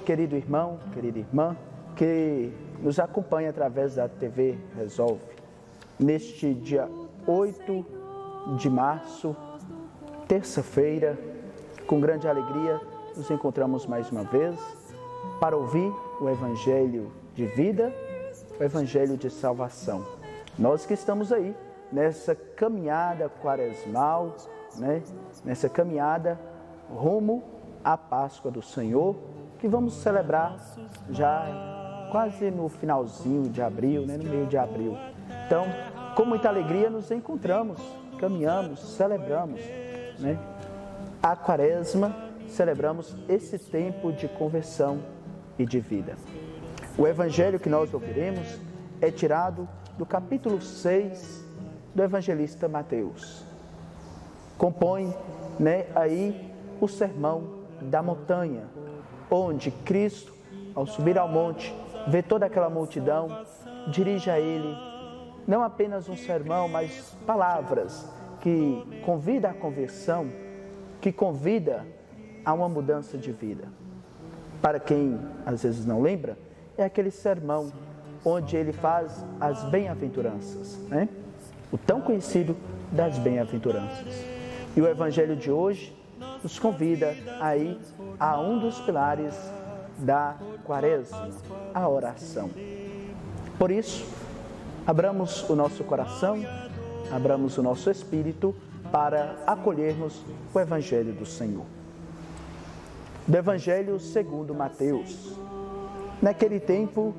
querido irmão, querida irmã, que nos acompanha através da TV Resolve. Neste dia 8 de março, terça-feira, com grande alegria, nos encontramos mais uma vez para ouvir o Evangelho de vida, o Evangelho de salvação. Nós que estamos aí nessa caminhada quaresmal, nessa caminhada rumo à Páscoa do Senhor, que vamos celebrar já quase no finalzinho de abril, no meio de abril. Então, com muita alegria nos encontramos, caminhamos, celebramos, a Quaresma, celebramos esse tempo de conversão e de vida. O Evangelho que nós ouviremos é tirado do capítulo 6 do evangelista Mateus. Compõe aí o sermão da montanha, onde Cristo, ao subir ao monte, vê toda aquela multidão, dirige a ele não apenas um sermão, mas palavras que convida à conversão, que convida a uma mudança de vida. Para quem às vezes não lembra, é aquele sermão onde ele faz as bem-aventuranças, o tão conhecido das bem-aventuranças. E o Evangelho de hoje nos convida aí a um dos pilares da Quaresma, a oração. Por isso, abramos o nosso coração, abramos o nosso espírito para acolhermos o Evangelho do Senhor. Do Evangelho segundo Mateus. Naquele tempo,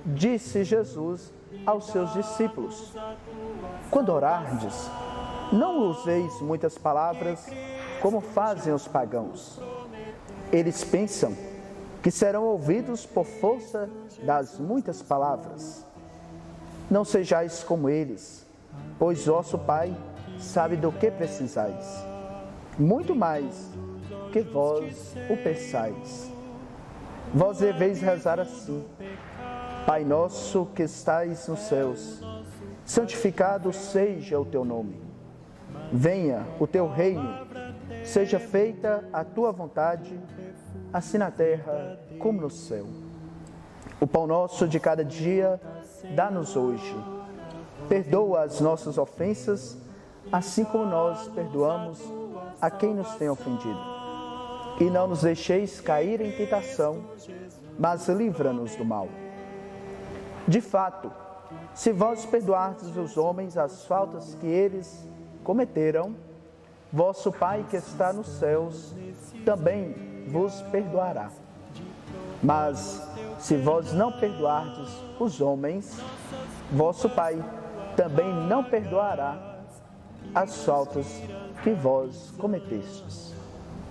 disse Jesus aos seus discípulos: quando orardes, não useis muitas palavras como fazem os pagãos. Eles pensam que serão ouvidos por força das muitas palavras. Não sejais como eles, pois vosso Pai sabe do que precisais, muito mais que vós o peçais. Vós deveis rezar assim: Pai nosso que estais nos céus, santificado seja o teu nome. Venha o teu reino, seja feita a tua vontade, assim na terra como no céu. O pão nosso de cada dia dá-nos hoje. Perdoa as nossas ofensas, assim como nós perdoamos a quem nos tem ofendido. E não nos deixeis cair em tentação, mas livra-nos do mal. De fato, se vós perdoardes os homens as faltas que eles cometeram, vosso Pai que está nos céus também vos perdoará. Mas se vós não perdoardes os homens, vosso Pai também não perdoará as faltas que vós cometestes.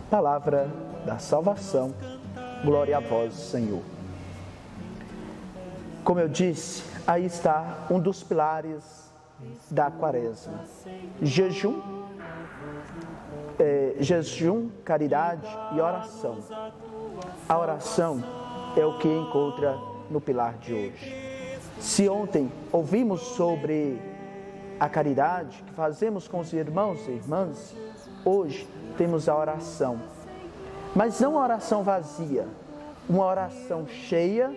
Palavra da salvação, glória a vós, Senhor. Como eu disse, aí está um dos pilares da Quaresma: jejum, caridade e oração. A oração é o que encontra no pilar de hoje. Se ontem ouvimos sobre a caridade que fazemos com os irmãos e irmãs, hoje temos a oração. Mas não uma oração vazia, uma oração cheia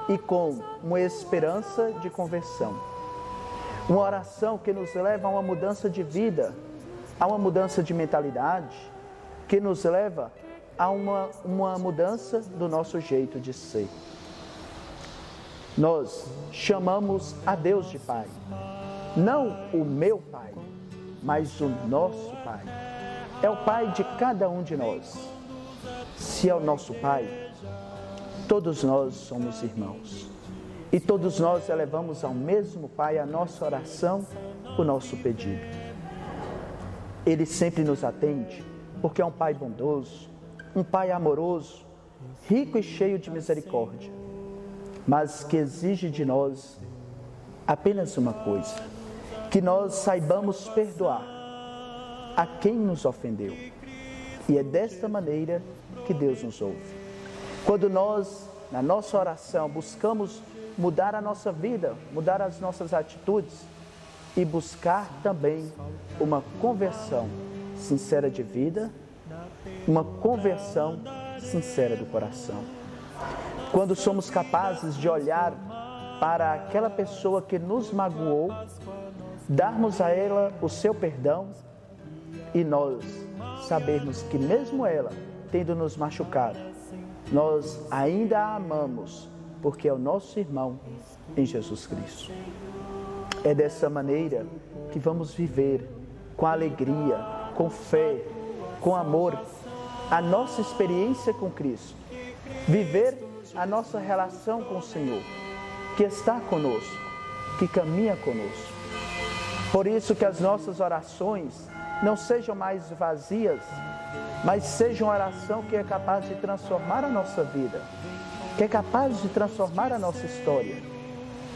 e com uma esperança de conversão. Uma oração que nos leva a uma mudança de vida, a uma mudança de mentalidade, que nos leva a uma mudança do nosso jeito de ser. Nós chamamos a Deus de Pai. Não o meu Pai, mas o nosso Pai. É o Pai de cada um de nós. Se é o nosso Pai, todos nós somos irmãos. E todos nós elevamos ao mesmo Pai a nossa oração, o nosso pedido. Ele sempre nos atende, porque é um Pai bondoso, um Pai amoroso, rico e cheio de misericórdia, mas que exige de nós apenas uma coisa: que nós saibamos perdoar a quem nos ofendeu. E é desta maneira que Deus nos ouve. Quando nós, na nossa oração, buscamos mudar a nossa vida, mudar as nossas atitudes e buscar também uma conversão sincera de vida, uma conversão sincera do coração. Quando somos capazes de olhar para aquela pessoa que nos magoou, darmos a ela o seu perdão e nós sabermos que mesmo ela tendo nos machucado, nós ainda a amamos, porque é o nosso irmão em Jesus Cristo. É dessa maneira que vamos viver com alegria, com fé, com amor, a nossa experiência com Cristo. Viver a nossa relação com o Senhor, que está conosco, que caminha conosco. Por isso que as nossas orações não sejam mais vazias, mas sejam uma oração que é capaz de transformar a nossa vida, que é capaz de transformar a nossa história,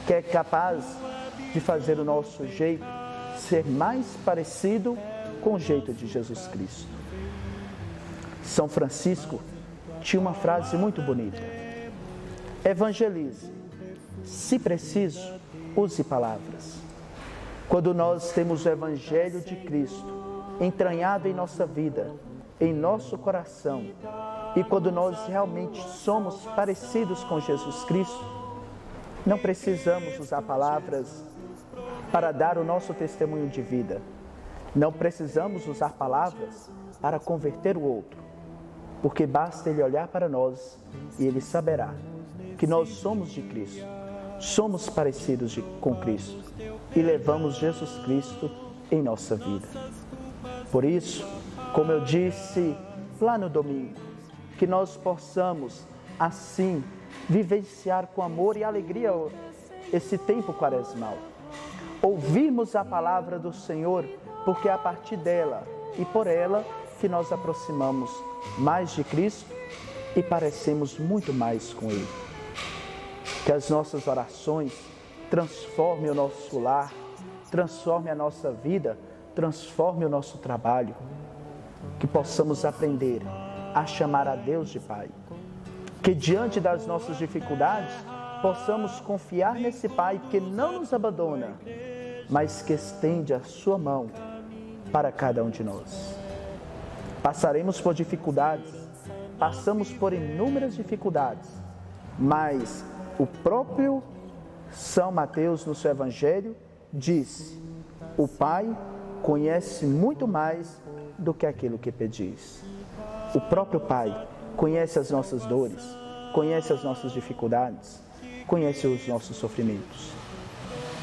que é capaz de fazer o nosso jeito ser mais parecido com o jeito de Jesus Cristo. São Francisco tinha uma frase muito bonita: evangelize, se preciso, use palavras. Quando nós temos o Evangelho de Cristo entranhado em nossa vida, em nosso coração, e quando nós realmente somos parecidos com Jesus Cristo, não precisamos usar palavras para dar o nosso testemunho de vida. Não precisamos usar palavras para converter o outro, porque basta ele olhar para nós e ele saberá que nós somos de Cristo, somos parecidos com Cristo e levamos Jesus Cristo em nossa vida. Por isso, como eu disse lá no domingo, que nós possamos assim vivenciar com amor e alegria esse tempo quaresmal. Ouvirmos a palavra do Senhor, porque é a partir dela e por ela que nós aproximamos mais de Cristo e parecemos muito mais com Ele. Que as nossas orações transformem o nosso lar, transformem a nossa vida, transformem o nosso trabalho. Que possamos aprender a chamar a Deus de Pai. Que diante das nossas dificuldades, possamos confiar nesse Pai que não nos abandona, mas que estende a sua mão para cada um de nós. Passaremos por dificuldades, passamos por inúmeras dificuldades, mas o próprio São Mateus, no seu Evangelho, diz: o Pai conhece muito mais do que aquilo que pedis. O próprio Pai conhece as nossas dores, conhece as nossas dificuldades, conhece os nossos sofrimentos.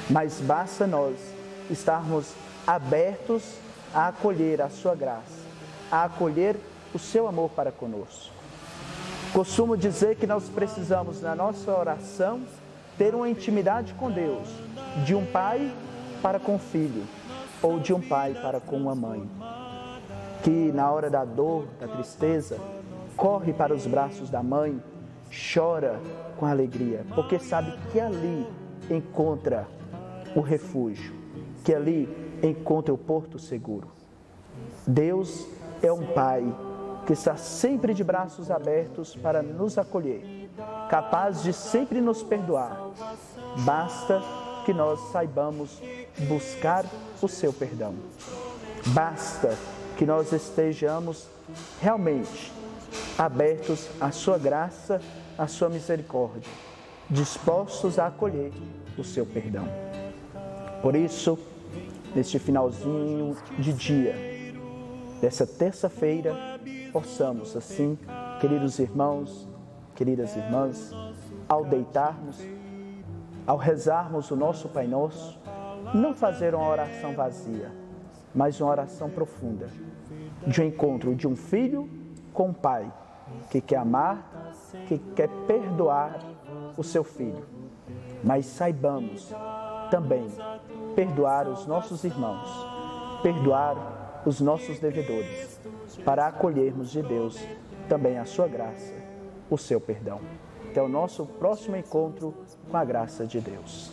Mas basta nós estarmos abertos a acolher a sua graça, a acolher o seu amor para conosco. Costumo dizer que nós precisamos, na nossa oração, ter uma intimidade com Deus, de um pai para com o filho, ou de um pai para com uma mãe, que na hora da dor, da tristeza, corre para os braços da mãe, chora com alegria, porque sabe que ali encontra o refúgio, que ali encontra o porto seguro. Deus é um Pai que está sempre de braços abertos para nos acolher, capaz de sempre nos perdoar. Basta que nós saibamos buscar o seu perdão. Basta que nós estejamos realmente abertos à sua graça, à sua misericórdia, dispostos a acolher o seu perdão. Por isso, neste finalzinho de dia, dessa terça-feira, possamos assim, queridos irmãos, queridas irmãs, ao deitarmos, ao rezarmos o nosso Pai Nosso, não fazer uma oração vazia, mas uma oração profunda, de um encontro de um filho com um pai, que quer amar, que quer perdoar o seu filho. Mas saibamos também perdoar os nossos irmãos, perdoar os nossos devedores, para acolhermos de Deus também a sua graça, o seu perdão. Até o nosso próximo encontro com a graça de Deus.